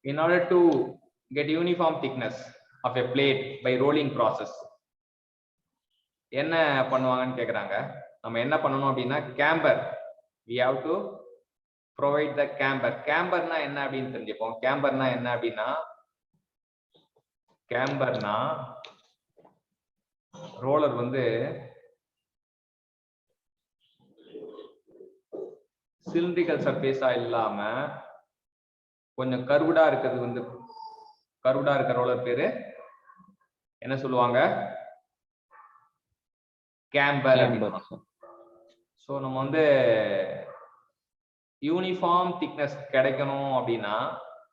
in order to get uniform thickness of a plate by rolling process என்ன பண்ணுவாங்கன்னு கேக்குறாங்க. நம்ம என்ன பண்ணணும் அப்படின்னா camber, we have to provide the camber. camberனா என்ன அப்படின்னு தெரிஞ்சுப்போம். camberனா என்ன அப்படின்னா, camberனா ரோலர் வந்து சிலிண்ட்ரிக்கல் சர்ஃபேஸா இல்லாம கொஞ்சம் கர்வ்டா இருக்கிறது வந்து, கர்வ்டா இருக்கிற ரோலர் பேரு என்ன சொல்லுவாங்க? கேம்பர். ஸோ நம்ம வந்து யூனிஃபார்ம் திக்னஸ் கிடைக்கணும் அப்படின்னா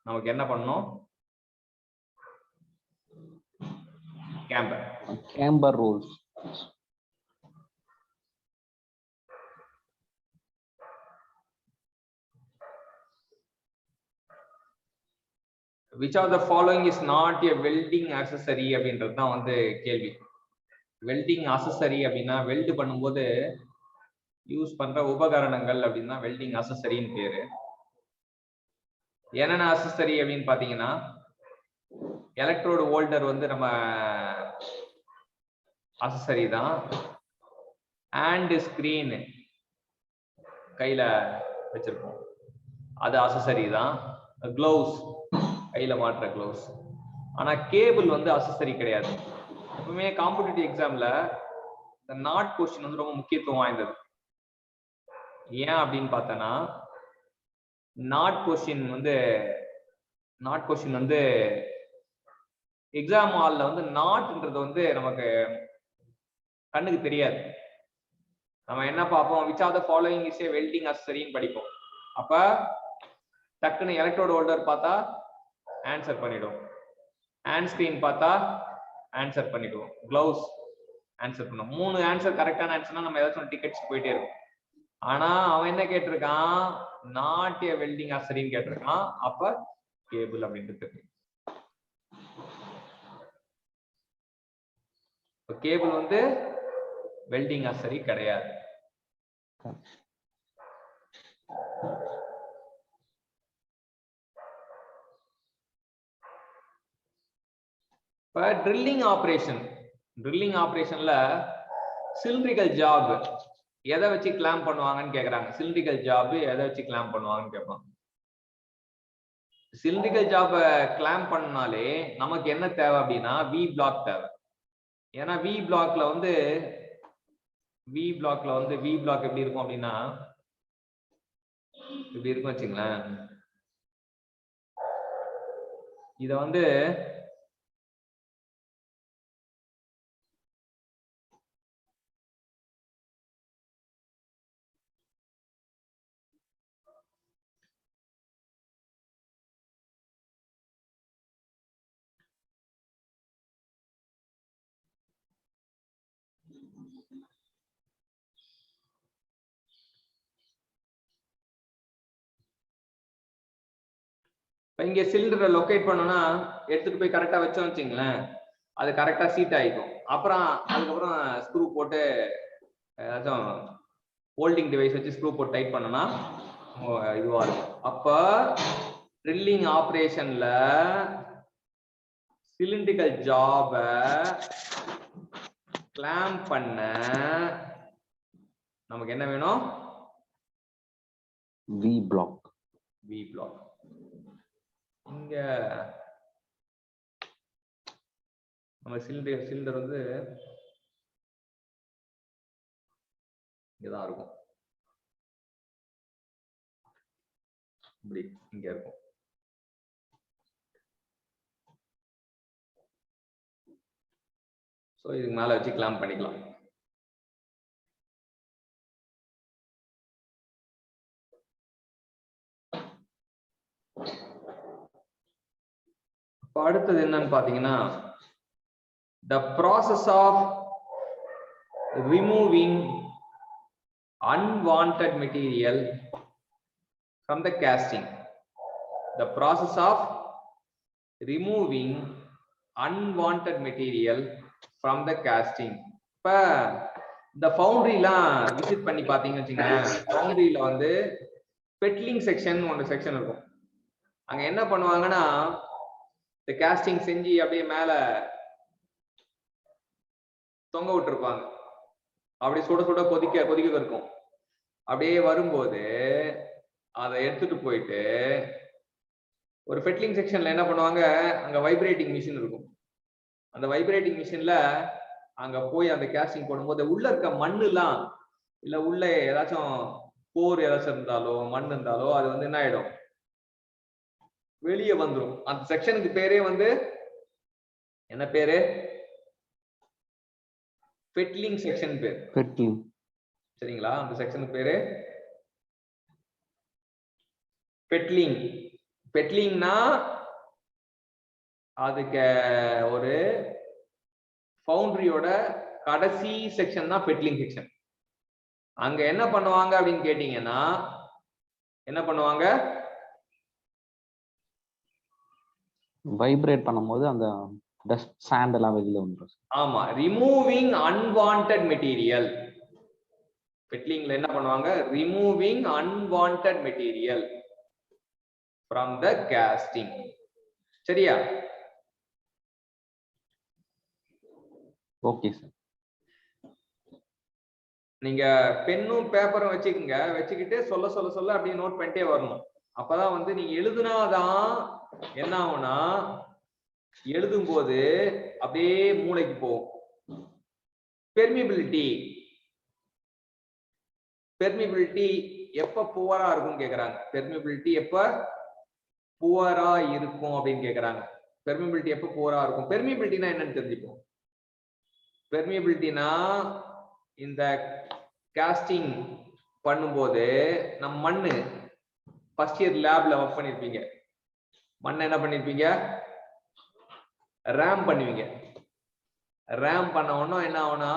நமக்கு என்ன பண்ணணும்? Camber rolls. Which of the following is not a welding accessory அப்படின்றது தான் வந்து கேள்வி. வெல்டிங் அசசரி அப்படின்னா வெல்டு பண்ணும்போது யூஸ் பண்ற உபகரணங்கள் அப்படின்னா வெல்டிங் அசசரின்னு பேரு. என்னென்ன அசசரி அப்படின்னு பாத்தீங்கன்னா, எலக்ட்ரோடு ஹோல்டர் வந்து நம்ம அசசரி தான். ஹேண்ட் ஸ்கிரீன் கையில வச்சிருக்கோம், அது அசசரி தான். க்ளவுஸ், கையில மாட்டுற க்ளவுஸ். ஆனா கேபிள் வந்து அசசரி கிடையாது. எப்பவுமே காம்படிட்டிவ் எக்ஸாம்ல இந்த நாட் கொஸ்டின் வந்து ரொம்ப முக்கியத்துவம் வாய்ந்தது. ஏன் அப்படின்னு பார்த்தோன்னா, நாட் கொஸ்டின் வந்து எக்ஸாம் ஹால்ல வந்து நாட்ன்றது வந்து நமக்கு கண்ணுக்கு தெரியாது. நம்ம என்ன பார்ப்போம்? which of the following is a welding accessory ன்னு படிப்போம். அப்ப டக்குன்னு எலக்ட்ரோடு ஹோல்டர் பார்த்தா ஆன்சர் பண்ணிடுவோம், ஹேண்ட் ஸ்கிரீன் பார்த்தா ஆன்சர் பண்ணிடுவோம், கிளவுஸ் ஆன்சர் பண்ணுவோம். 3 ஆன்சர் கரெக்டான ஆன்சர்னா நம்ம ஏதாச்சும் டிக்கெட்ஸ் போயிட்டே இருக்கும். ஆனா அவன் என்ன கேட்டிருக்கான்? நாட் ஏ வெல்டிங் அசரின்னு கேட்டிருக்கான். அப்ப கேபிள் அப்படின்றது. கேபிள் வந்து வெல்டிங் அசரி கிடையாது. இப்ப ட்ரில்லிங் ஆபரேஷன்ல சிலிண்ட்ரிக்கல் ஜாப் எதை வச்சு கிளாம்ப் பண்ணுவாங்கன்னு கேக்குறாங்க. சிலிண்ட்ரிக்கல் ஜாப் எதை வச்சு கிளாம்ப் பண்ணுவாங்கன்னு கேட்பாங்க. சிலிண்ட்ரிக்கல் ஜாப கிளாம்ப் பண்ணாலே நமக்கு என்ன தேவை அப்படின்னா வி பிளாக் தேவை. ஏன்னா வி பிளாக்ல வந்து வி பிளாக் எப்படி இருக்கும் அப்படின்னா இப்படி இருக்கும் வச்சுங்களேன். இத வந்து இங்க சிலிண்டரை லொகேட் பண்ணோம்னா எடுத்துட்டு போய் கரெக்டா வச்சோம் வச்சுங்களேன், அது கரெக்டா சீட் ஆயிக்கும். அப்புறம் அதுக்கப்புறம் ஸ்க்ரூ போட்டு ஏதாச்சும் ஹோல்டிங் டிவைஸ் வச்சு ஸ்க்ரூ போட்டு டைட் பண்ணோம்னா இதுவா இருக்கும். அப்ப ட்ரில்லிங் ஆபரேஷன்ல சிலிண்ட்ரிக்கல் ஜாப கிளாம்ப் பண்ண நமக்கு என்ன வேணும்? V block. இங்க நம்ம சிலிண்டர் வந்து இங்கதான் இருக்கும், இப்படி இங்க இருக்கும். சோ இதுக்கு மேல வச்சு கிளாம்ப் பண்ணிக்கலாம். அடுத்தது என்னன்னு பாத்தீங்கன்னா, the process of removing unwanted material from the casting. The process of removing unwanted material from the casting. இப்ப இந்த ஃபவுண்டரிலாம் விசிட் பண்ணி பாத்தீங்கன்னு வச்சுக்கோங்க, ஃபவுண்டரியில வந்து பெட்லிங் செக்ஷன் ஒன்று செக்ஷன் இருக்கும். அங்க என்ன பண்ணுவாங்கன்னா இந்த காஸ்டிங் செஞ்சு அப்படியே மேல தொங்க விட்டுருப்பாங்க. அப்படி சுட சுட கொதிக்க இருக்கும். அப்படியே வரும்போது அதை எடுத்துட்டு போயிட்டு ஒரு ஃபெட்லிங் செக்ஷன்ல என்ன பண்ணுவாங்க, அங்க வைப்ரேட்டிங் மிஷின் இருக்கும். அந்த வைப்ரேட்டிங் மிஷின்ல அங்க போய் அந்த காஸ்டிங் போடும்போது உள்ள இருக்க மண்ணுலாம் இல்ல உள்ள ஏதாச்சும் போர் ஏதாச்சும் இருந்தாலோ மண் இருந்தாலோ அது வந்து என்ன ஆயிடும், வெளியே வந்துடும். அந்த செக்ஷனுக்கு பேரே வந்து என்ன பேரு? ஃபெட்லிங் செக்ஷன் பேர். சரிங்களா? அந்த செக்ஷனுக்கு பேரு ஃபெட்லிங். ஃபெட்லிங்னா அதுக்கு ஒரு ஃபவுண்டரியோட கடைசி செக்ஷன் தான் ஃபெட்லிங் செக்ஷன். அங்க என்ன பண்ணுவாங்க அப்படின்னு கேட்டீங்கன்னா, என்ன பண்ணுவாங்க, வைப்ரேட் பண்ணும்போது அந்த டஸ்ட் சாண்ட் எல்லாம் வெளியில வந்துரும். ஆமா, ரிமூவிங் அன்வான்டட் மெட்டீரியல். ஃபெட்லிங்ல என்ன பண்ணுவாங்க, removing unwanted material from the casting. சரியா? Okay sir. நீங்க பென்னும் பேப்பரும் வச்சுக்கோங்க, வச்சுக்கிட்டு சொல்ல சொல்ல சொல்ல அப்படியே நோட் பண்ணிட்டே வரணும். அப்பதான் வந்து நீங்க எழுதுனாதான் என்ன ஆகும்னா, எழுதும் போது அப்படியே மூளைக்கு போகும். பெர்மிபிலிட்டி. பெர்மிபிலிட்டி எப்ப புவரா இருக்கும் கேக்குறாங்க. பெர்மிபிலிட்டி எப்ப புவரா இருக்கும் அப்படின்னு கேக்குறாங்க. பெர்மிபிலிட்டி எப்ப புவரா இருக்கும்? பெர்மிபிலிட்டினா என்னன்னு தெரிஞ்சுப்போம். பெர்மிபிலிட்டினா இந்த காஸ்டிங் பண்ணும்போது நம்ம மண்ணு ஃபர்ஸ்ட் இயர் லேப்ல ஒர்க் பண்ணிருப்பீங்க. மண்ணை என்ன பண்ணிருப்பீங்க, ரேம் பண்ணுவீங்க. ரேம் பண்ண உடனே என்ன ஆகும்னா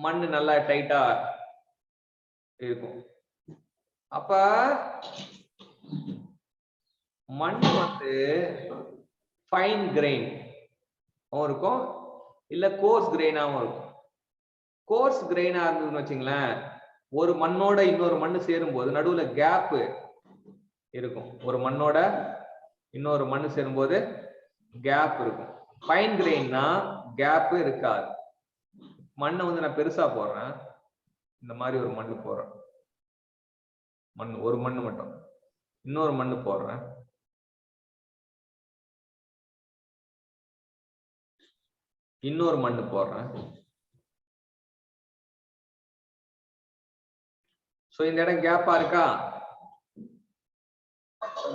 மண்ணு நல்லா டைட்டா இருக்கும். அப்ப மண் வந்து ஃபைன் கிரெயின் இருக்கும், இல்ல கோர்ஸ் கிரெயினாவும் இருக்கும். கோர்ஸ் கிரெயினா இருந்ததுன்னு வச்சுங்களேன், ஒரு மண்ணோட இன்னொரு மண்ணு சேரும் போது நடுவுல கேப் இருக்கும். ஒரு மண்ணோட இன்னொரு மண்ணு சேரும்போது கேப் இருக்கும். ஃபைன் கிரெயின்னா கேப் இருக்காது. மண்ணை வந்து நான் பெருசா போடுறேன், இந்த மாதிரி ஒரு மண்ணு போடுறேன், மண் ஒரு மண்ணு மட்டும், இன்னொரு மண்ணு போடுறேன், இன்னொரு மண்ணு போடுறேன். சோ இந்த இடம் கேப்பா இருக்கா?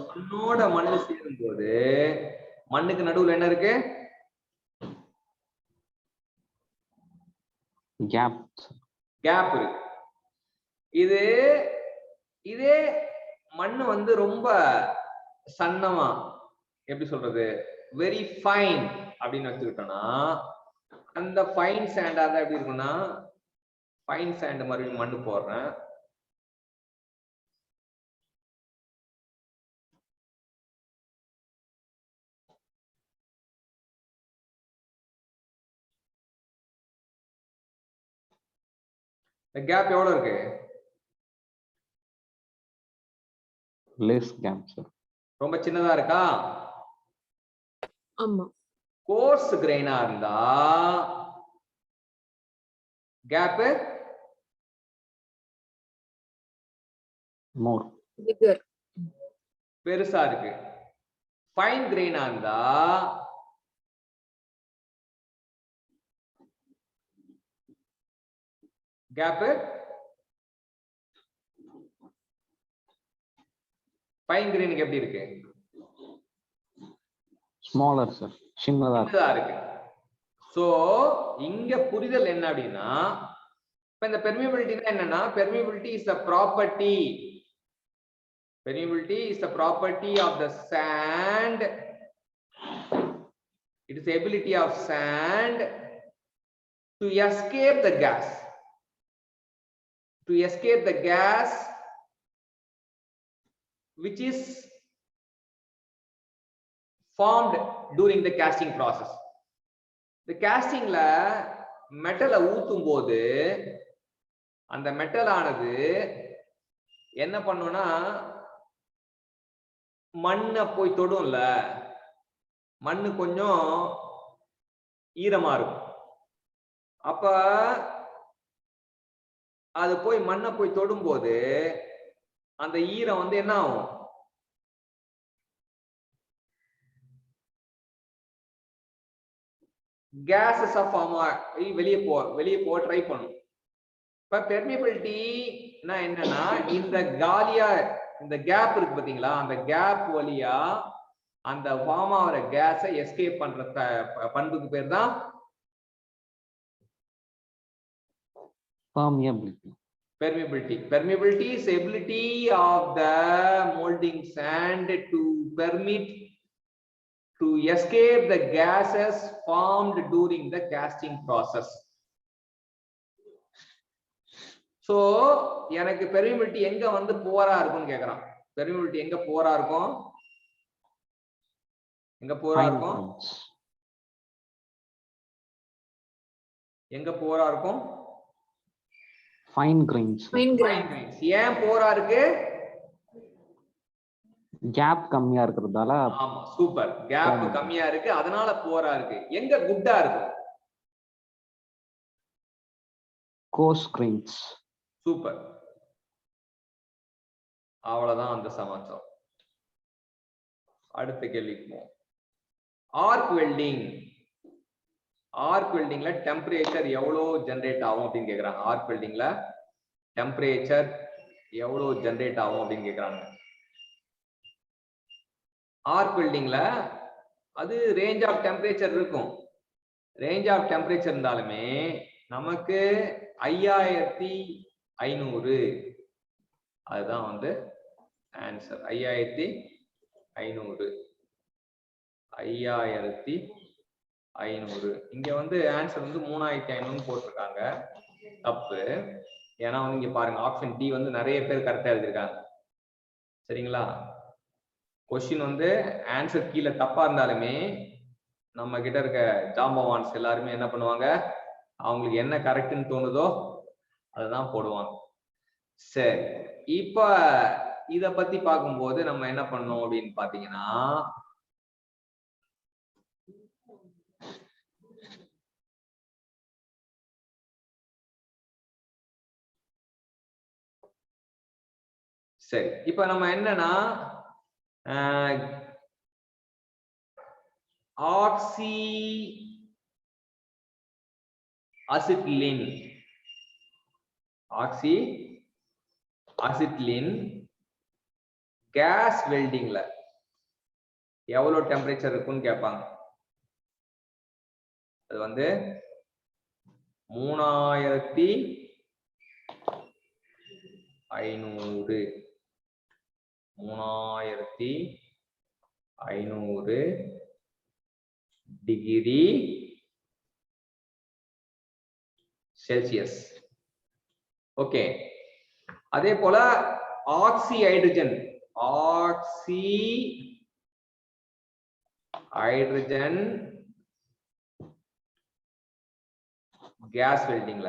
மண்ணோட மண்ணு சேரும் போது மண்ணுக்கு நடுவுல என்ன இருக்கு? கேப். கேப் இருக்கு. இதே மண்ணு வந்து ரொம்ப சன்னமா, எப்படி சொல்றது, வெரி ஃபைன் அப்படின்னு வச்சுக்கிட்டோம்னா, அந்த ஃபைன் சாண்டா தான் எப்படி இருக்கும்னா, ஃபைன் சாண்ட் மறுபடியும் மண்ணு போடுறேன், கேப் எவ்வளவு இருக்கு? Less gap sir. ரொம்ப சின்னதா இருக்கா? ஆமா. கோர்ஸ் கிரெயினா இருந்தா கேப் மோர் பிகர், பெருசா இருக்கு. ஃபைன் கிரெயினா இருந்தா கேப் ஃபைன் கிரெயினுக்கு எப்படி இருக்கு? ஸ்மாலர் சார், சின்னதா இருக்கு. சோ இங்க புரிதல் என்ன அப்படின்னா, இப்ப இந்த பெர்மியபிலிட்டினா என்னன்னா, permeability is a property. Permeability is the property of the sand. It is the ability of sand to escape the gas. To escape the gas which is formed during the casting process. The casting la metal ஊத்தும் போது அந்த metal ஆனது என்ன பண்ணும்னா மண்ணை போய் தொடும்ல, மண்ணு கொஞ்சம் ஈரமா இருக்கும். அப்ப அது போய் மண்ணை போய் தொடும்போது அந்த ஈரம் வந்து என்ன ஆகும்? கேஸஸ் ஃபார்ம் வெளியே போக ட்ரை பண்ணும். இப்ப பெர்மியபிலிட்டி என்னன்னா, இந்த காலியா இந்த கேப் இருக்கு பாத்தீங்களா, அந்த கேப் வழியா அந்த ஃபார்ம் ஆகிற கேஸை எஸ்கேப் பண்ற பண்புக்கு பேர் தான் permeability. Permeability is ability of the molding sand to permit to escape the gases formed during the casting process. So எனக்கு permeability எங்க வந்து போரா இருக்கும்னு கேக்குறான். permeability எங்க போரா இருக்கும்? எங்க போரா இருக்கும்? எங்க போரா இருக்கும்? Fine grains. ஏன் போரா இருக்கு? கேப் கம்மியா இருக்கிறதால. ஆமா, சூப்பர். கேப் கம்மியா இருக்கு, அதனால போரா இருக்கு. எங்க குட்டா இருக்கு? Coarse grains. சூப்பர். அவ்வளவுதான் அந்த சமாச்சாரம். அடுத்த கேள்விக்கு போவோம். Arc welding. ஆர்க் வெல்டிங்ல டெம்பரேச்சர் எவ்வளவு ஜெனரேட் ஆகும் அப்படின்னு கேக்குறாங்க. ஆர்க் வெல்டிங்ல டெம்பரேச்சர் எவ்வளவு ஜெனரேட் ஆகும் அப்படின்னு கேக்குறாங்க. ஆர்க் வெல்டிங்ல அது ரேஞ்ச் ஆஃப் டெம்பரேச்சர் இருக்கும். ரேஞ்ச் ஆஃப் டெம்பரேச்சர் இருந்தாலுமே நமக்கு 5500 அதுதான் வந்து ஆன்சர். 5500 இங்க வந்து ஆன்சர் வந்து 3500 போட்டிருக்காங்க. தப்பு. ஏன்னா வந்து இங்க பாருங்க, ஆப்ஷன் டி வந்து நிறைய பேர் கரெக்டா எழுதிருக்காங்க. சரிங்களா? கொஸ்டின் வந்து ஆன்சர் கீழே தப்பா இருந்தாலுமே நம்ம கிட்ட இருக்க ஜாம்பவான்ஸ் எல்லாருமே என்ன பண்ணுவாங்க, அவங்களுக்கு என்ன கரெக்ட்னு தோணுதோ அதுதான் போடுவாங்க. சரி, இப்ப இத பத்தி பார்க்கும்போது நம்ம என்ன பண்ணோம் அப்படின்னு பாத்தீங்கன்னா, சரி இப்ப நம்ம என்னன்னா ஆக்சி அசிட்லின் கேஸ் வெல்டிங்ல எவ்வளவு டெம்பரேச்சர் இருக்குன்னு கேட்பாங்க. அது வந்து 3500 டிகிரி செல்சியஸ். ஓகே, அதே போல ஆக்சி ஹைட்ரஜன் கேஸ் வெல்டிங்ல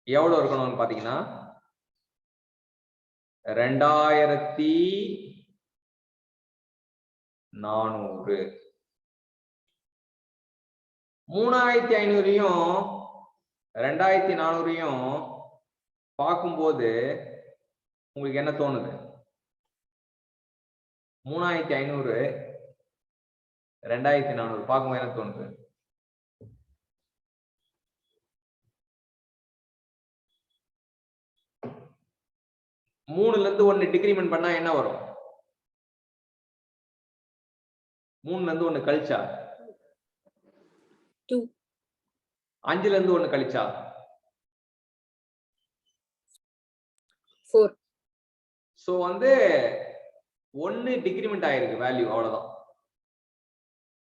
எவ்வளவு இருக்கணும்னு பாத்தீங்கன்னா 2400. 3500யும் 2400யும் பார்க்கும்போது உங்களுக்கு என்ன தோணுது? 3500 2400 பார்க்கும்போது என்ன தோணுது? மூணுல இருந்து 1 டிக்ரிமெண்ட் பண்ணா என்ன வரும்? 3ல இருந்து 1 கழிச்சா 2. 5ல இருந்து 1 கழிச்சா 4. சோ வந்து 1 டிக்ரிமெண்ட் ஆயிருக்கு வேல்யூ, அவ்வளவுதான்.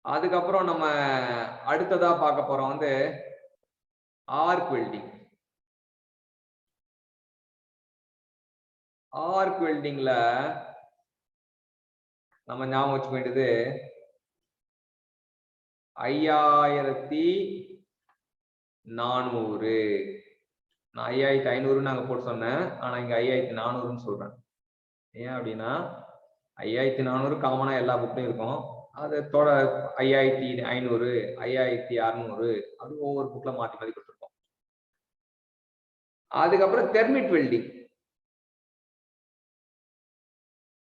அதுக்கப்புறம் நம்ம அடுத்ததா பார்க்க போறோம் வந்து ஆர்க் வெல்டிங். ஆர்க் வெல்டிங்ல நம்ம ஞாபகம் வச்சுக்க வேண்டியது 5400 400. நான் 5500 நாங்க போட்டு சொன்னேன், ஆனா இங்க 5400 சொல்றேன். ஏன் அப்படின்னா 5400 காமனா எல்லா புக்லயும் இருக்கும். அது 5500, 5600 அது ஒவ்வொரு புக்ல மாத்தி மாத்தி கொடுத்துருக்கோம். அதுக்கப்புறம் தெர்மிட் வெல்டிங்.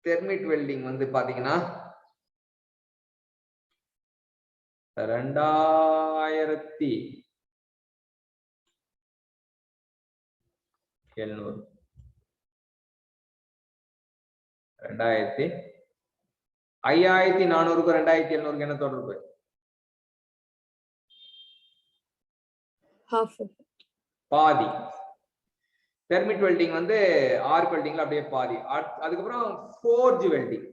தெர்மிட் வெல்டிங் வந்து பாத்தீங்கன்னா 2700. 5400க்கும் 2700க்கும் என்ன தொடர்பு? half. பாதி. தெர்மிட் வெல்டிங் வந்து ஆர்க் வெல்டிங்ல அப்படியே பாதி. அதுக்கப்புறம் ஃபோர்ஜ் வெல்டிங்.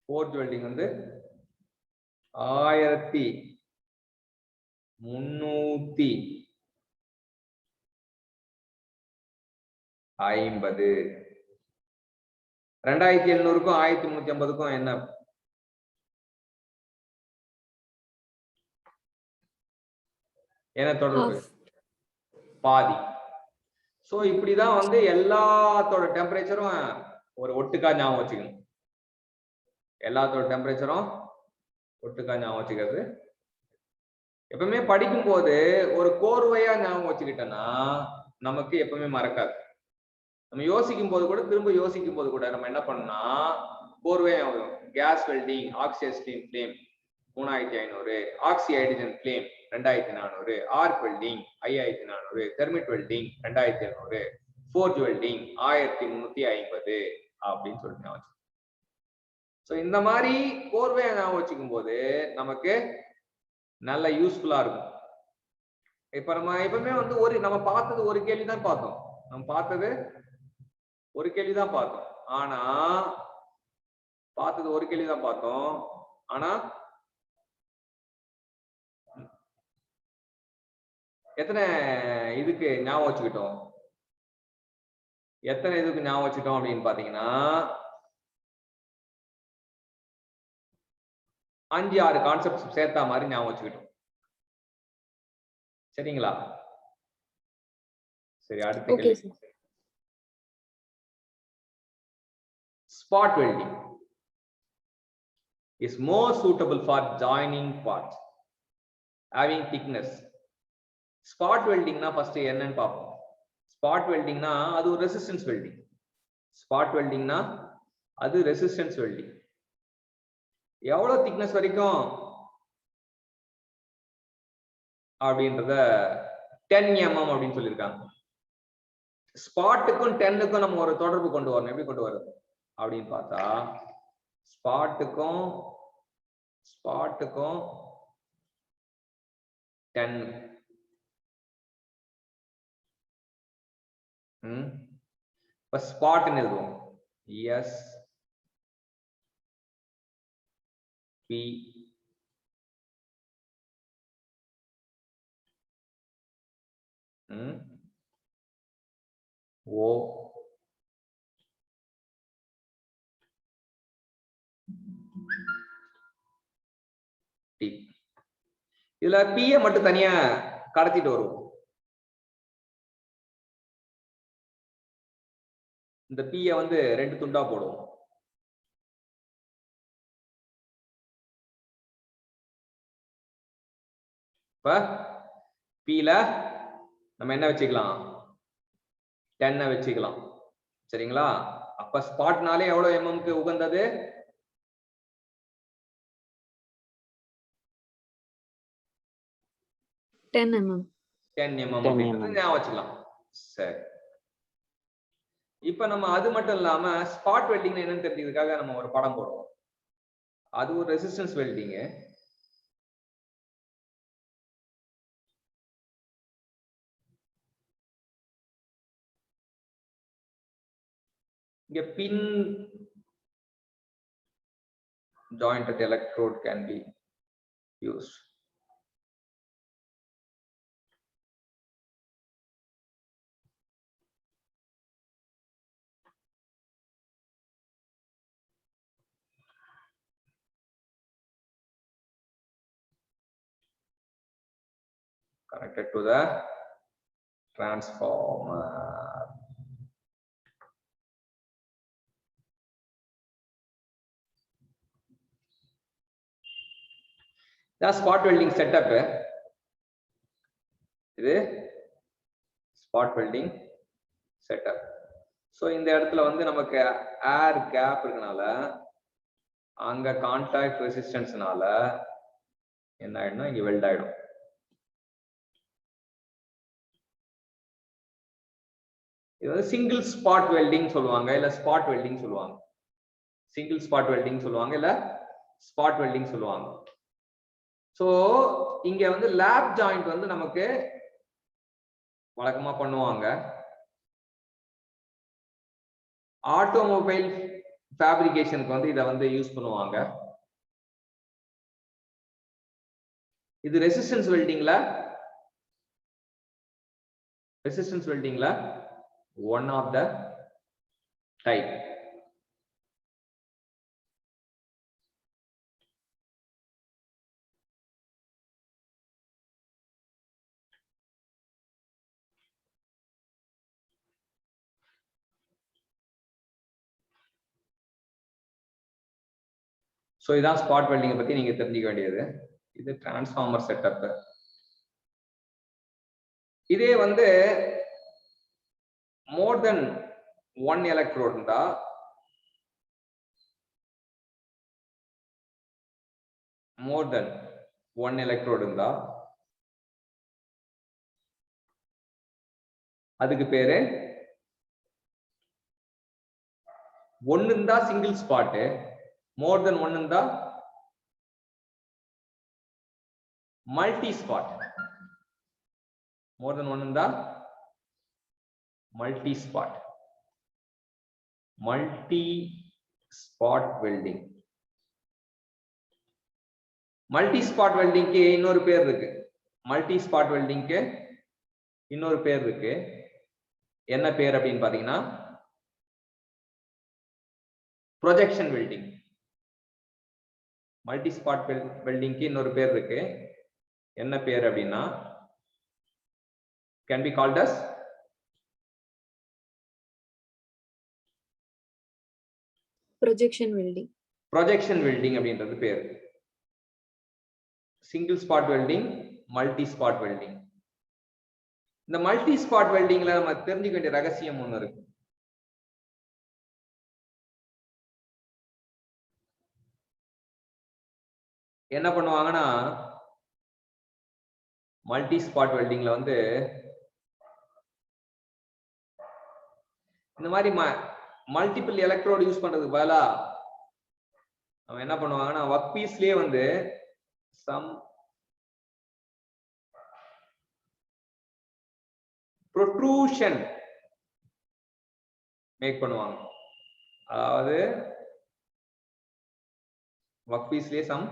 ஃபோர்ஜ் வெல்டிங் வந்து 1350. 2700க்கும் 1350க்கும் என்ன? என்ன தொடர்பு? பாதி. சோ இப்படிதான் வந்து எல்லாத்தோட டெம்பரேச்சரும் ஒரு ஒட்டுக்கா ஞாபகம் வச்சுக்கணும். எல்லாத்தோட டெம்பரேச்சரும் ஒட்டுக்கா ஞாபகம் வச்சுக்கிறது. எப்பவுமே படிக்கும் போது ஒரு கோர்வையா ஞாபகம் வச்சுக்கிட்டோம்னா நமக்கு எப்பவுமே மறக்காது. நம்ம யோசிக்கும் போது கூட திரும்ப யோசிக்கும் போது கூட நம்ம என்ன பண்ணா கோர்வையா gas welding oxygen flame 3500, oxy hydrogen flame 2400, arc welding 5400, thermit welding 2700, forge welding 1350 அப்படின்னு சொல்லிட்டு. சோ இந்த மாதிரி கோர்வையா ஞாபகம் வச்சுக்கும் போது நமக்கு நல்ல யூஸ்ஃபுல்லா இருக்கும். இப்ப நம்ம எப்பவுமே வந்து நம்ம பார்த்தது ஒரு கேள்விதான் பார்த்தோம். நம்ம பார்த்தது ஒரு கேள்விதான் பார்த்தோம். ஆனா எத்தனை இதுக்கு ஞாபகம் வச்சுக்கிட்டோம்? அப்படின்னு பாத்தீங்கன்னா 5-6 கான்செப்ட் சேர்த்தா மாதிரி ஞாபகம் வச்சுக்கிட்டோம். சரிங்களா? சரி, அடுத்த கேள்வி. Spot welding is more suitable for joining parts having thickness. Spot welding na first என்னன்னு பாப்போம். Spot welding na அது ஒரு resistance welding. Spot welding na அது resistance welding. எவ்வளவு thickness வரைக்கும் அப்படின்றத 10 mm அப்படின்னு சொல்லியிருக்காங்க. ஸ்பாட்டுக்கும் 10க்கும் நம்ம ஒரு தொடர்பு கொண்டு வரணும். எப்படி கொண்டு வர்றது அப்படின்னு பார்த்தா ஸ்பாட்டுக்கும் 10 இப்ப ஸ்பாட்னு எழுதுவோம். எஸ் பி ஓ டி. இதுல பிய மட்டும் தனியா கடத்திட்டு வருவோம். இந்த பிய வந்து 2 துண்டா போடுவோம். இப்ப பில நம்ம என்ன வச்சுக்கலாம்? 10 வச்சுக்கலாம். சரிங்களா? அப்ப ஸ்பாட்னாலே எவ்வளவு எம்எம்க்கு உகந்தது? 10 mm. 10 mm அப்படின்றது ஞாபகம் வச்சுக்கலாம். சரி, இப்ப நம்ம அது மட்டும் இல்லாம ஸ்பாட் வெல்டிங் என்னன்னு தெரிஞ்சதுக்காக நம்ம ஒரு படம் போடுவோம். அது ஒரு ரெசிஸ்டன்ஸ் வெல்டிங். இங்க பின் jointed electrode can be used. connected to the transformer. The spot welding setup. இது ஸ்பாட் வெல்டிங் செட்டப். ஸோ இந்த இடத்துல வந்து நமக்கு ஏர் கேப் இருக்கனால அங்க கான்டாக்ட் ரெசிஸ்டன்ஸ்னால என்ன ஆயிடும்னா இங்க வெல்ட் ஆயிடும். இது வந்து சிங்கிள் ஸ்பாட் வெல்டிங் சொல்லுவாங்க, இல்ல ஸ்பாட் வெல்டிங் சொல்லுவாங்க. சிங்கிள் ஸ்பாட் வெல்டிங் சொல்லுவாங்க, இல்ல ஸ்பாட் வெல்டிங் சொல்லுவாங்க. ஸோ இங்க வந்து லேப் ஜாயிண்ட் வந்து நமக்கு வழக்கமா பண்ணுவாங்க. ஆட்டோமொபைல் ஃபேப்ரிகேஷனுக்கு வந்து இதை வந்து யூஸ் பண்ணுவாங்க. இது ரெசிஸ்டன்ஸ் வெல்டிங்ல one of the type. So இதான் ஸ்பாட் வெல்டிங்கை பத்தி நீங்க தெரிஞ்சுக்க வேண்டியது. இது டிரான்ஸ்ஃபார்மர் செட்டப். இதே வந்து மோர் தென் ஒன் எலக்ட்ரோட் இருந்தா அதுக்கு பேரு ஒன்னு இருந்தா சிங்கிள் ஸ்பாட், மோர் தென் ஒன்னு இருந்தா மல்டி ஸ்பாட். மோர் தென் ஒன்னு இருந்தா multi spot. Multi spot welding. Multi spot வெல்டிங்க்கு இன்னொரு பேர் இருக்கு. என்ன பேர் அப்படின்னு பாத்தீங்கன்னா ப்ரொஜெக்ஷன் வெல்டிங். மல்டி ஸ்பாட் வெல்டிங்க்கு இன்னொரு பேர் இருக்கு. என்ன பேர் அப்படின்னா can be called as projection welding அப்படின்றது பேர். Single spot welding, multi spot welding. இந்த மல்டி ஸ்பாட் வெல்டிங்ல நம்ம தெரிஞ்சுக்க வேண்டிய ரகசியம் ஒண்ணு இருக்கு. என்ன பண்ணுவாங்கன்னா மல்டி ஸ்பாட் வெல்டிங்ல வந்து இந்த மாதிரி மல்டிபிள் எலக்ட்ரோடு யூஸ் பண்றதுக்கு பதிலா நம்ம என்ன பண்ணுவாங்கன்னா ஒர்க் பீஸ்லயே வந்து சம் ப்ரொட்ரூஷன் மேக் பண்ணுவாங்க. அதாவது ஒர்க் பீஸ்லயே சம்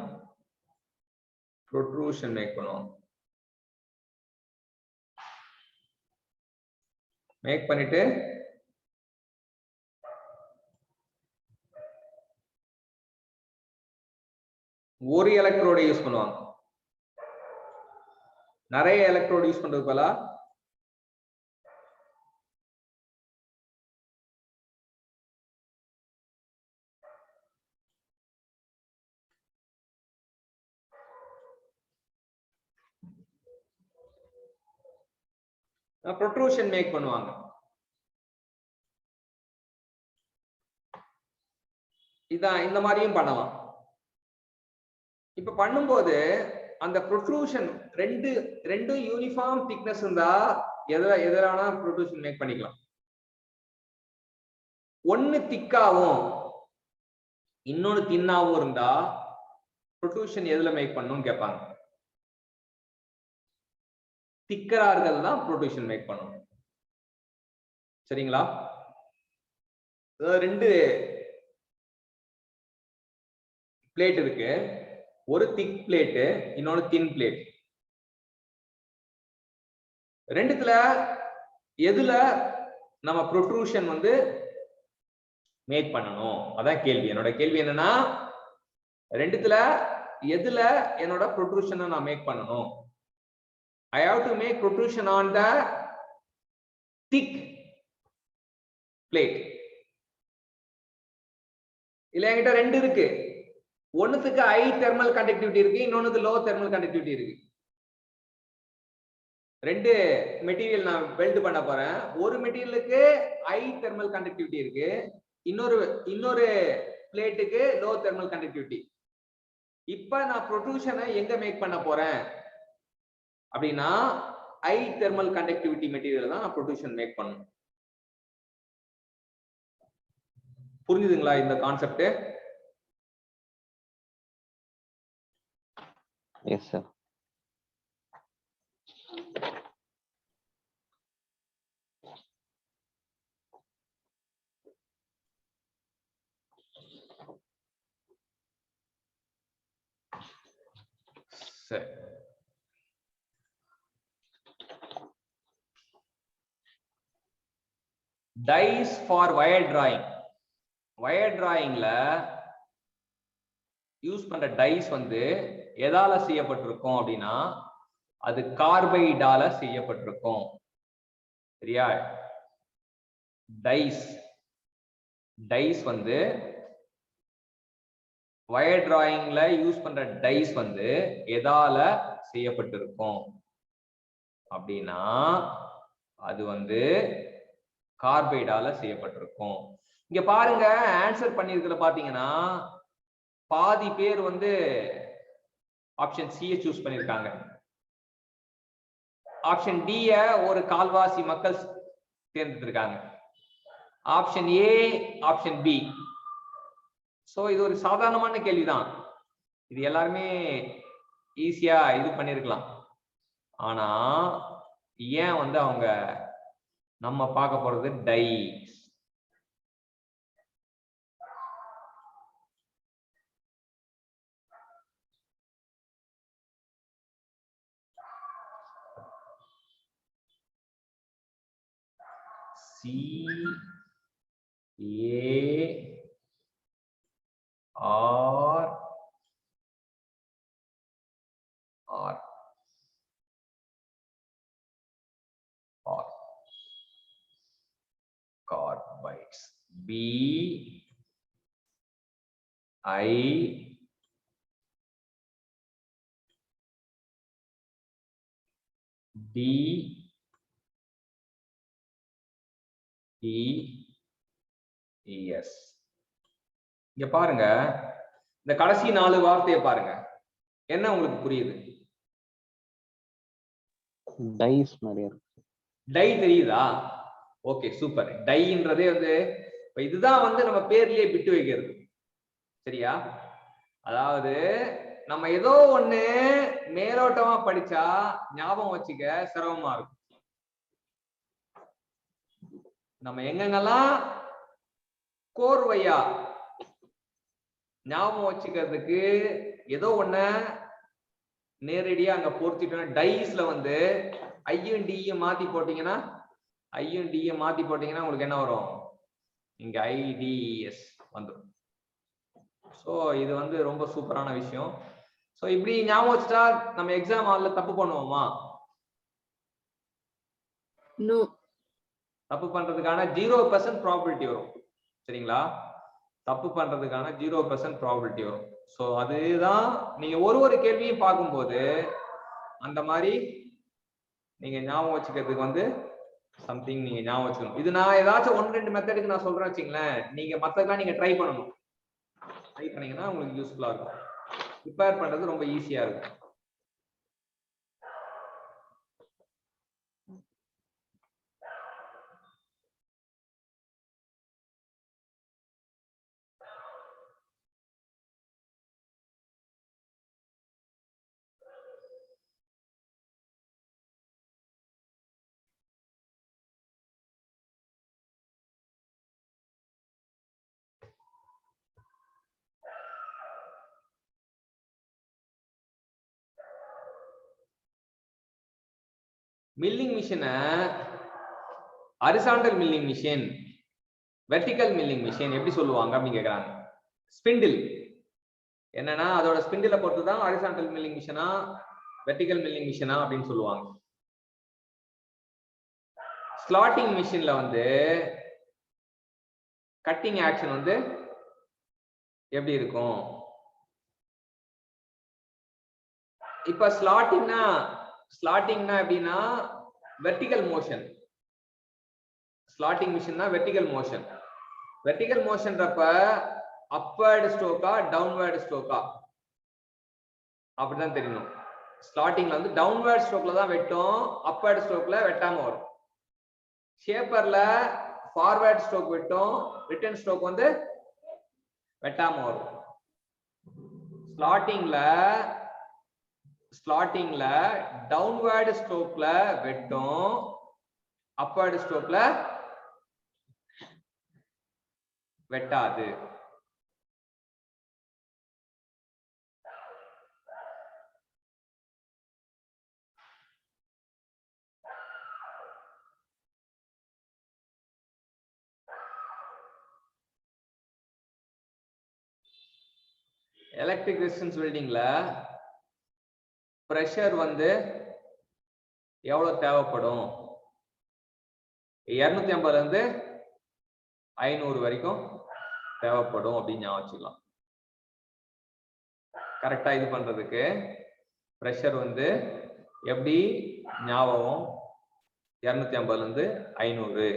ப்ரொட்ரூஷன் மேக் பண்ணுவாங்க. மேக் பண்ணிட்டு ஒரு எலக்ட்ரோட யூஸ் பண்ணுவாங்க. நிறைய எலக்ட்ரோடு யூஸ் பண்றது போல ப்ரொட்ரூஷன் மேக் பண்ணுவாங்க. இதான் இந்த மாதிரியும் பண்ணலாம். இப்ப பண்ணும்போது அந்த ப்ரொட்ரூஷன் ரெண்டும் யூனிஃபார்ம் திக்னஸ் இருந்தா எதிரான ப்ரொட்ரூஷன் மேக் பண்ணிக்கலாம். ஒன்னு திக்காவும் இன்னொன்னு தின்னாவும் இருந்தா ப்ரொட்ரூஷன் எதுல மேக் பண்ணணும்னு கேட்பாங்க. திக்கரா இருக்கிறது தான் ப்ரொட்ரூஷன் மேக் பண்ணணும். சரிங்களா? ரெண்டு பிளேட் இருக்கு. ஒரு திக் பிளேட், இன்னொரு தின் பிளேட். ரெண்டுத்துல எதுல நம்ம ப்ரொட்ரூஷன் வந்து மேக் பண்ணணும் அதான் கேள்வி. என்னோட கேள்வி என்னன்னா ரெண்டுத்துல எதுல என்னோட ப்ரொட்ரூஷனை நான் மேக் பண்ணணும். I have to make protrusion on the thick plate. இல்ல என்கிட்ட ரெண்டு இருக்கு. ஒண்ணுத்துக்கு high thermal conductivity இருக்கு, இன்னொன்னுக்கு low thermal conductivity இருக்கு. ரெண்டு மெட்டீரியல் நான் வெல்ட் பண்ண போறேன். ஒரு மெட்டீரியலுக்கு high thermal conductivity இருக்கு, இன்னொரு பிளேட்டுக்கு low thermal conductivity. இப்ப நான் ப்ரொட்ரூஷனை எங்க மேக் பண்ண போறேன் அப்படின்னா high thermal conductivity மெட்டீரியல் தான் நான் ப்ரொட்ரூஷன் மேக் பண்ணணும். புரிஞ்சுதுங்களா இந்த கான்செப்ட்? Yes sir. சரி, dies for wire drawing. Wire டிராயிங்ல யூஸ் பண்ற டைஸ் வந்து எதால செய்யப்பட்டிருக்கும் அப்படின்னா அது கார்பைடால செய்யப்பட்டிருக்கும். சரியா? டைஸ் வந்து வயர் டிராயிங்ல யூஸ் பண்ற டைஸ் வந்து எதால செய்யப்பட்டிருக்கும் அப்படின்னா அது வந்து கார்பைடால செய்யப்பட்டிருக்கும். இங்க பாருங்க, ஆன்சர் பண்ணிருக்கல பாத்தீங்கன்னா பாதி பேர் வந்து ஆப்ஷன் சி சூஸ் பண்ணிருக்காங்க. ஆப்ஷன் டி ஒரு கால்வாசி மக்கள் தேர்ந்தெடுத்திருக்காங்க. Option A, option B. So இது ஒரு சாதாரணமான கேள்விதான், இது எல்லாருமே ஈஸியா இது பண்ணிருக்கலாம். ஆனா ஏன் வந்து அவங்க நம்ம பார்க்க போறது dies. C A R R R carbides. B I D ES. இங்க பாருங்க, இந்த கடைசி 4 வார்த்தையை பாருங்க, என்ன உங்களுக்கு புரியுது? டைஸ் மாதிரி இருக்கு. டை தெரியுதா? Okay, super. டைன்றதே வந்து இதுதான் வந்து நம்ம பேர்லயே விட்டு வைக்கிறது. சரியா? அதாவது நம்ம ஏதோ ஒண்ணு மேலோட்டமா படிச்சா ஞாபகம் வச்சுக்க சிரமமா இருக்கும். நம்ம எங்கெங்கெல்லாம் கோர்வையா ஞாபகம் வச்சுக்கிறதுக்கு ஏதோ ஒண்ண நேரடியா அங்க பொருத்திட்டோம். டைஸ்ல வந்து ஐயும் டியும் மாத்தி போட்டீங்கன்னா உங்களுக்கு என்ன வரும்? இங்க ஐடிஎஸ் வந்துடும். சோ இது வந்து ரொம்ப சூப்பரான விஷயம். சோ இப்படி ஞாபகம் வச்சுட்டா நம்ம எக்ஸாம் ஹால்ல தப்பு பண்ணுவோமா? நோ. தப்பு பண்றதுக்கான 0% ப்ராபபிலிட்டி வரும். சரிங்களா? தப்பு பண்றதுக்கான 0% ப்ராபபிலிட்டி வரும். சோ அதுதான் நீங்க ஒரு கேள்வியும் பார்க்கும்போது அந்த மாதிரி நீங்க ஞாபகம் வச்சுக்கிறதுக்கு வந்து சம்திங் நீங்க ஞாபகம் வச்சுக்கணும். இது நான் ஏதாச்சும் 1-2 மெத்தடுக்கு நான் சொல்றேன் வச்சுங்களேன், நீங்க மத்ததெல்லாம் நீங்க ட்ரை பண்ணணும். ட்ரை பண்ணீங்கன்னா உங்களுக்கு யூஸ்ஃபுல்லா இருக்கும். ப்ரிப்பேர் பண்றது ரொம்ப ஈஸியா இருக்கும். மில்லிங் மிஷினை horizontal milling machine, vertical milling machine எப்படி சொல்லுவாங்க அப்படின்னு கேக்குறாங்க. ஸ்பிண்டில் என்னன்னா அதோட ஸ்பிண்டிலை பொறுத்து தான் ஹரிசாண்டல் மில்லிங் மிஷினா வெர்டிகல் மில்லிங் மிஷினா அப்படின்னு சொல்லுவாங்க. ஸ்லாட்டிங் மிஷின்ல வந்து கட்டிங் ஆக்ஷன் வந்து எப்படி இருக்கும்? இப்ப ஸ்லாட்டிங்னா எப்படின்னா வெர்டிகல் மோஷன். ஸ்லாட்டிங் மிஷின்னா வெர்டிகல் மோஷன். வெர்டிகல் மோஷன்றப்ப அப்வர்ட் ஸ்ட்ரோக்கா டவுன்வர்ட் ஸ்ட்ரோக்கா அப்படிதான் தெரியணும். ஸ்லாட்டிங்ல வந்து டவுன்வர்ட் ஸ்ட்ரோக்ல தான் வெட்டும், அப்வர்ட் ஸ்ட்ரோக்ல வெட்டாம வரும். ஷேப்பர்ல ஃபார்வர்ட் ஸ்ட்ரோக் வெட்டும், ரிட்டர்ன் ஸ்ட்ரோக் வந்து வெட்டாம வரும். ஸ்லாட்டிங்ல டவுன்வர்ட் ஸ்ட்ரோக்ல வெட்டும், அப்வர்ட் ஸ்ட்ரோக்ல வெட்டாது. எலக்ட்ரிக் ரெசிஸ்டன்ஸ் வெல்டிங்ல பிரஷர் வந்து எவ்வளவு தேவைப்படும்? 250 இருந்து 500 வரைக்கும் தேவைப்படும் அப்படின்னு ஞாபகம் வச்சுக்கலாம். கரெக்டா இது பண்றதுக்கு பிரஷர் வந்து எப்படி ஞாபகம்? 250 இருந்து 500.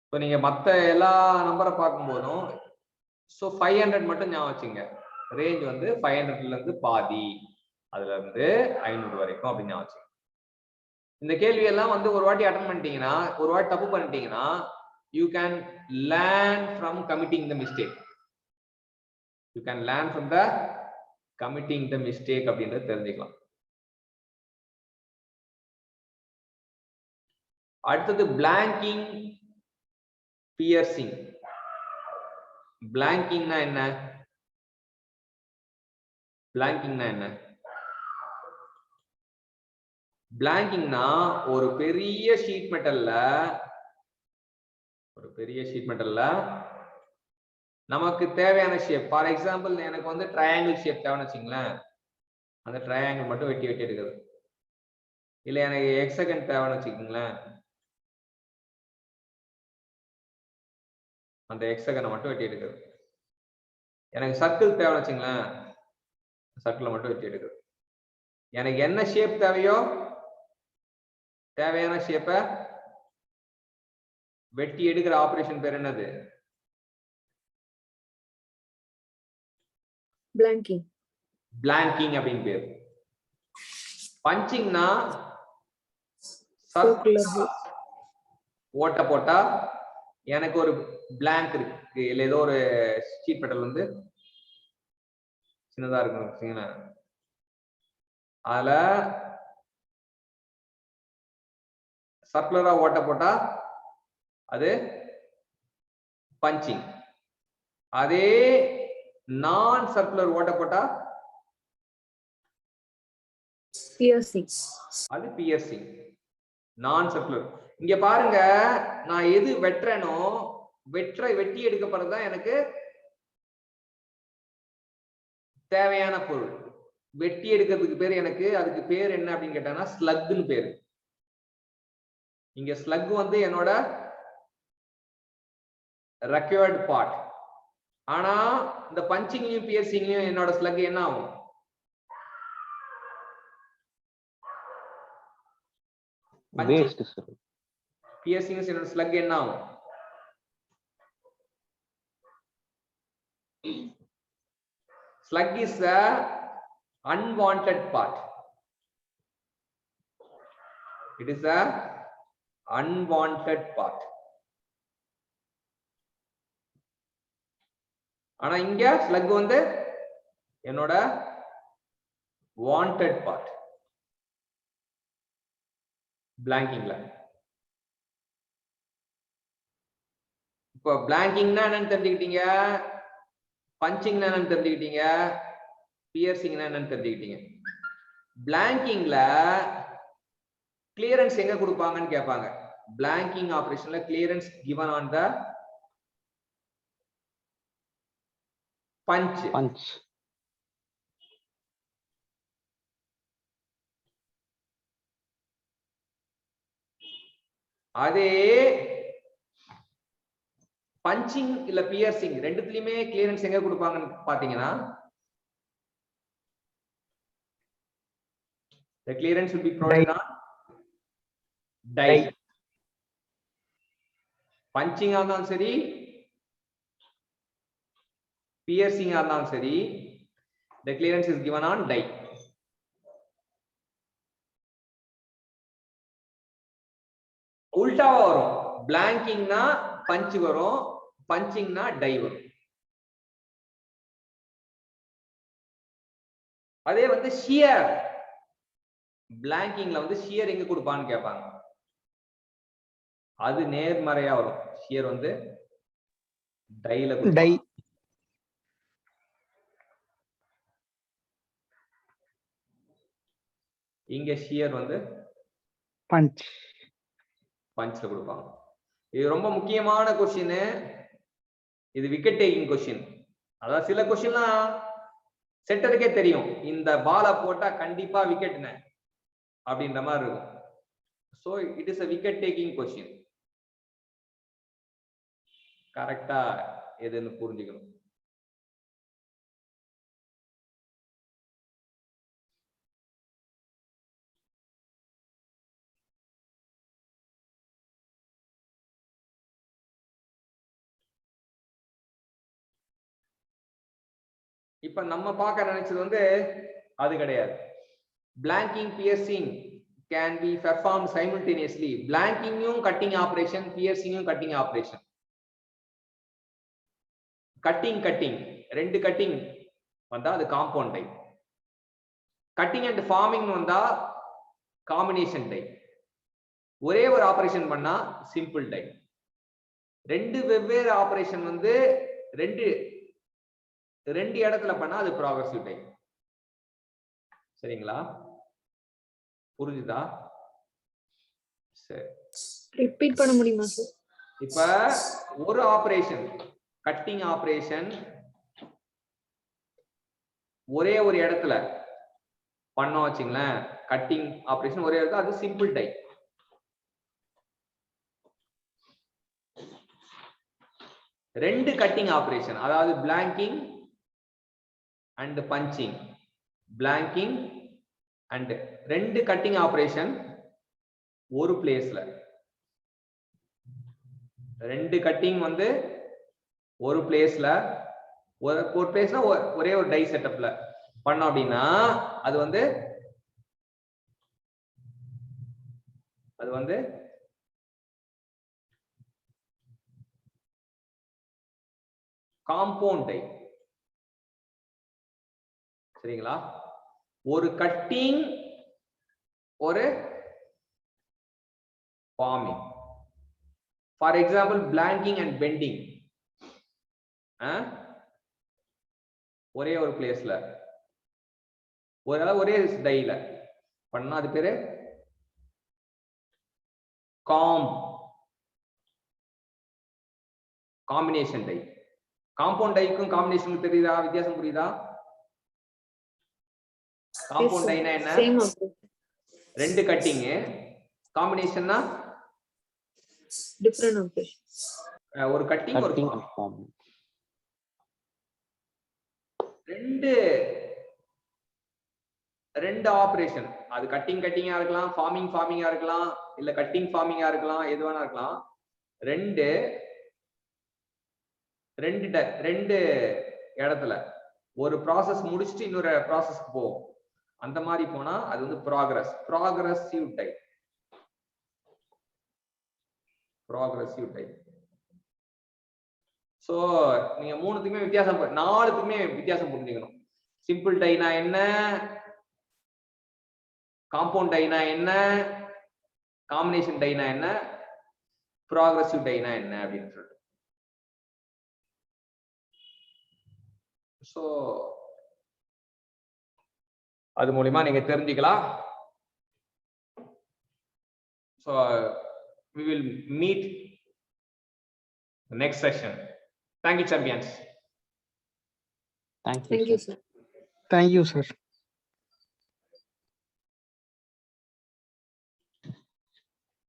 இப்போ நீங்க மத்த எல்லா நம்பரை பார்க்கும் போதும் 500 மட்டும் ஞாபகம் வச்சுங்க. ரேஞ்ச் வந்து 500ல இருந்து பாதி, அதுல இருந்து 500 வரைக்கும் அப்படின்னு ஞாபகம் வச்சுங்க. இந்த கேள்வி எல்லாம் வந்து ஒரு வாட்டி அட்டன் பண்ணிட்டீங்கன்னா, ஒரு வாட்டி தப்பு பண்ணிட்டீங்கன்னா, you can learn from committing the mistake. You can learn from the committing the mistake அப்படின்றது தெரிஞ்சுக்கலாம். அடுத்தது blanking, piercing. blanking என்ன? பிளாங்கிங்னா ஒரு பெரிய ஷீட் மெட்டல்ல நமக்கு தேவையான ஷேப், ஃபார் எக்ஸாம்பிள் எனக்கு வந்து ட்ரையாங்கிள் ஷேப் தேவைன்னு வச்சுங்களேன், அந்த ட்ரையாங்கிள் மட்டும் வெட்டி எடுக்குது. இல்ல எனக்கு ஹெக்ஸகன் தேவைன்னு வச்சுக்கோங்களேன், அந்த ஹெக்ஸகனை மட்டும் வெட்டி எடுக்குது. எனக்கு சர்க்கிள் தேவைன்னு வச்சுங்களேன், சர்க்கிளை மட்டும் வெட்டி எடுக்குது. எனக்கு என்ன ஷேப் தேவையோ தேவையான ஷேப்பை வெட்டி எடுக்கிற ஆபரேஷன் பேர் என்னது? பிளாங்கிங் அப்படின்னு பேர். பஞ்சிங்னா ஓட்ட போட்டா எனக்கு ஒரு பிளாங்க் இருக்கு, இல்ல ஏதோ ஒரு ஷீட் மெட்டல் வந்து சின்னதா இருக்கு, அதுல சர்க்குலரா ஓட்ட போட்டா அது பஞ்சிங். அதே நான் சர்க்குலர் ஓட்ட போட்டா அது பியர்சிங். நான் சர்க்குலர். இங்க பாருங்க, நான் எது வெட்டுறேனோ வெட்டி எடுக்கப்படுறதுதான் எனக்கு தேவையான பொருள். வெட்டி எடுக்கிறதுக்கு பேர் எனக்கு, அதுக்கு பேர் என்ன அப்படின்னு கேட்டாங்கன்னா ஸ்லக்னு பேரு. இங்க ஸ்லக் வந்து என்னோட ரெக்வயர்ட் பார்ட். ஆனா இந்த பஞ்சிங்லயும் பியர்சிங்லயும் என்னோட ஸ்லக் என்ன ஆகும்? பியர்சிங் என்னோட ஸ்லக் என்ன ஆகும்? Slug is a unwanted part. It is a unwanted part. ஆனா இங்க slug வந்து என்னோட wanted part. பிளாங்கிங்ல. இப்போ பிளாங்கிங்னா என்னன்னு தெரிஞ்சுக்கிட்டீங்க, பஞ்சிங்னா என்னன்னு தெரிஞ்சுக்கிட்டீங்க, பியர்சிங்னா என்னன்னு தெரிஞ்சுக்கிட்டீங்க. பிளாங்கிங்ல கிளியரன்ஸ் எங்க கொடுப்பாங்கன்னு கேட்பாங்க. பிளாங்கிங் ஆபரேஷன்ல clearance given on the punch. அதே பஞ்சிங் இல்ல பியர்சிங் ரெண்டுத்துலயுமே கிளியரன்ஸ் எங்க கொடுப்பாங்கன்னு பாத்தீங்கன்னா the clearance will be provided on die. Punching இருந்தாலும் சரி பியர்சிங் இருந்தாலும் சரி the clearance is given on die. உல்டாவா வரும். பிளாங்கிங்னா பஞ்ச் வரும், பஞ்சிங்னா டை வரும். அதே வந்து ஷியர் பிளாங்கிங்ல வந்து ஷியர் எங்க கொடுப்பான்னு கேட்பாங்க. அது நேர்மறையா வரும். ஷியர் வந்து டைல டை. இங்க ஷியர் வந்து பஞ்ச் பஞ்ச்ல கொடுப்பாங்க. இது ரொம்ப முக்கியமான கொஸ்டின். இது விக்கெட் டேக்கிங் கொஸ்டின். அதாவது சில கொஸ்டின்லாம் செட்டருக்கே தெரியும் இந்த பாலை போட்டா கண்டிப்பா விக்கெட்னு அப்படின்ற மாதிரி இருக்கும். So it is a wicket taking question. கரெக்டா எதுன்னு புரிஞ்சுக்கணும். இப்ப நம்ம பார்க்க நினைச்சது வந்து அது கிடையாது. Blanking piercing can be performed simultaneously. பிளாங்கிங்கும் கட்டிங் ஆபரேஷன், பியர்சிங்கும் கட்டிங் ஆபரேஷன். கட்டிங் ரெண்டு கட்டிங் வந்தா அது compound type. Cutting and forming வந்தா காம்பினேஷன் டைப். ஒரே ஒரு ஆபரேஷன் பண்ணா சிம்பிள் டைப். ரெண்டு வெவ்வேறு ஆபரேஷன் வந்து ரெண்டு இடத்துல பண்ணா அது ப்ராக்ரசிவ் டைப். சரிங்களா? புரிஞ்சுதா? சரி, ரிப்பீட் பண்ண முடியுமா சார்? இப்ப ஒரு ஆபரேஷன் கட்டிங் ஆபரேஷன் ஒரே ஒரு இடத்துல பண்ணோம் வச்சுங்களேன். கட்டிங் ஆபரேஷன் ஒரே இடத்துல, அது சிம்பிள் டைப். ரெண்டு கட்டிங் ஆபரேஷன், அதாவது பிளாங்கிங் அண்ட் பஞ்சிங், பிளாங்கிங் அண்ட் ரெண்டு கட்டிங் ஆபரேஷன் ஒரு பிளேஸ்ல, ரெண்டு கட்டிங் வந்து ஒரு பிளேஸ்ல, ஒரு பிளேஸ்ல ஒரே ஒரு டை செட்டப்ல பண்ணோம் அப்படின்னா அது வந்து காம்பவுண்ட் டை. சரிங்களா? ஒரு கட்டிங் ஒரு forming. For example blanking and bending ஒரே ஒரு பிளேஸ்ல ஒரே டைல பண்ணா அது பேரு காம்பினேஷன் டை. காம்பவுண்ட் டைக்கும் காம்பினேஷனுக்கு தெரியுதா? வித்தியாசம் புரியுதா? காம்பவுண்ட் டைனா என்ன? ரெண்டு கட்டிங். காம்பினேஷன்னா டிஃபரண்ட் ஆபரேஷன். ஒரு கட்டிங் ஒரு ஃபார்ம். ரெண்டு ஆபரேஷன், அது கட்டிங்கா இருக்கலாம், ஃபார்மிங்கா இருக்கலாம், இல்ல கட்டிங் ஃபார்மிங்கா இருக்கலாம், எது வேணா இருக்கலாம். ரெண்டு இடத்துல ஒரு ப்ராசஸ் முடிச்சுட்டு இன்னொரு ப்ராசஸ்க்கு போகும். அந்த மாதிரி போனா அது வந்து ப்ராக்ரசிவ் டைப். சோ நீங்க மூணுத்துக்குமே வித்தியாசம், நாலுத்துக்குமே வித்தியாசம் புரிஞ்சுக்கணும். சிம்பிள் டைனா என்ன, காம்பவுண்ட் டைனா என்ன, காம்பினேஷன் டைனா என்ன, ப்ராக்ரசிவ் டைனா என்ன அப்படின்னு சொல்லிட்டு. சோ அது மூலமா நீங்க தெரிஞ்சுக்கலாம். So we will meet the next session. Thank you, champions. Thank Thank you, sir. sir. Thank you, sir.